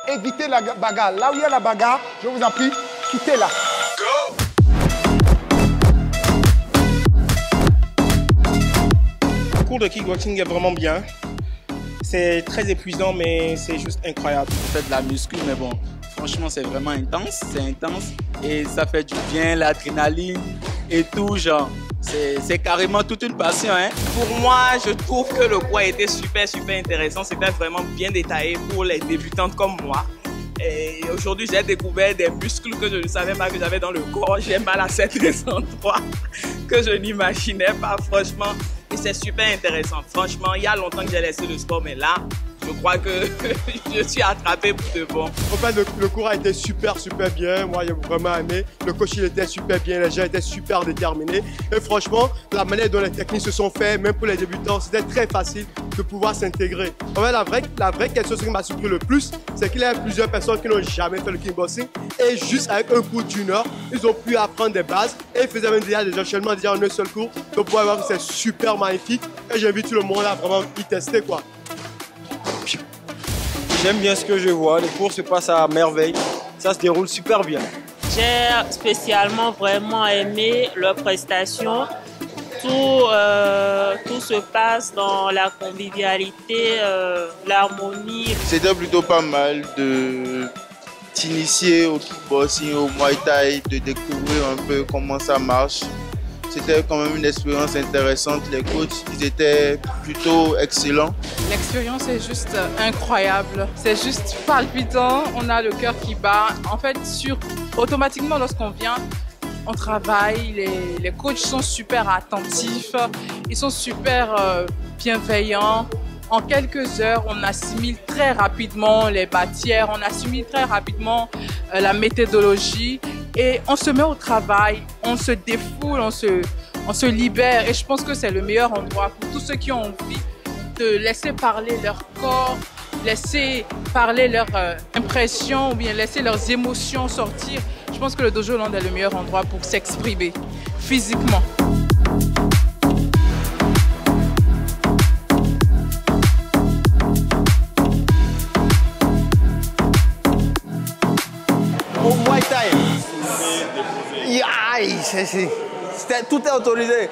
évitez la bagarre. Là où il y a la bagarre, je vous en prie, quittez-la. Le cours de kickboxing est vraiment bien. C'est très épuisant, mais c'est juste incroyable. Je fais de la muscu, mais bon, franchement, c'est vraiment intense. C'est intense et ça fait du bien, l'adrénaline et tout, genre. C'est carrément toute une passion, hein. Pour moi, je trouve que le cours a été super intéressant. C'était vraiment bien détaillé pour les débutantes comme moi. Et aujourd'hui, j'ai découvert des muscles que je ne savais pas que j'avais dans le corps. J'ai mal à certains endroits que je n'imaginais pas, franchement. Et c'est super intéressant. Franchement, il y a longtemps que j'ai laissé le sport, mais là, je crois que je suis attrapé pour de bon. En fait, le cours a été super bien. Moi, j'ai vraiment aimé. Le coach, il était super bien. Les gens étaient super déterminés. Et franchement, la manière dont les techniques se sont faites, même pour les débutants, c'était très facile de pouvoir s'intégrer. En fait, la vraie question qui m'a surpris le plus, c'est qu'il y a plusieurs personnes qui n'ont jamais fait le kickboxing. Et juste avec un cours d'une heure, ils ont pu apprendre des bases. Et ils faisaient même déjà des enchaînements déjà en un seul cours. Donc, pour voir que c'est super magnifique. Et j'invite tout le monde à vraiment y tester, quoi. J'aime bien ce que je vois, les cours se passent à merveille, ça se déroule super bien. J'ai spécialement vraiment aimé leurs prestations. Tout se passe dans la convivialité, l'harmonie. C'était plutôt pas mal de t'initier au kickboxing, au Muay Thai, de découvrir un peu comment ça marche. C'était quand même une expérience intéressante. Les coachs, ils étaient plutôt excellents. L'expérience est juste incroyable. C'est juste palpitant. On a le cœur qui bat. En fait, automatiquement, lorsqu'on vient, on travaille. Les coachs sont super attentifs. Ils sont super bienveillants. En quelques heures, on assimile très rapidement les matières. On assimile très rapidement la méthodologie. Et on se met au travail, on se défoule, on se libère. Et je pense que c'est le meilleur endroit pour tous ceux qui ont envie de laisser parler leur corps, laisser parler leurs impressions ou bien laisser leurs émotions sortir. Je pense que le Dojo Land est le meilleur endroit pour s'exprimer physiquement. Au Muay Thai. Tout est autorisé.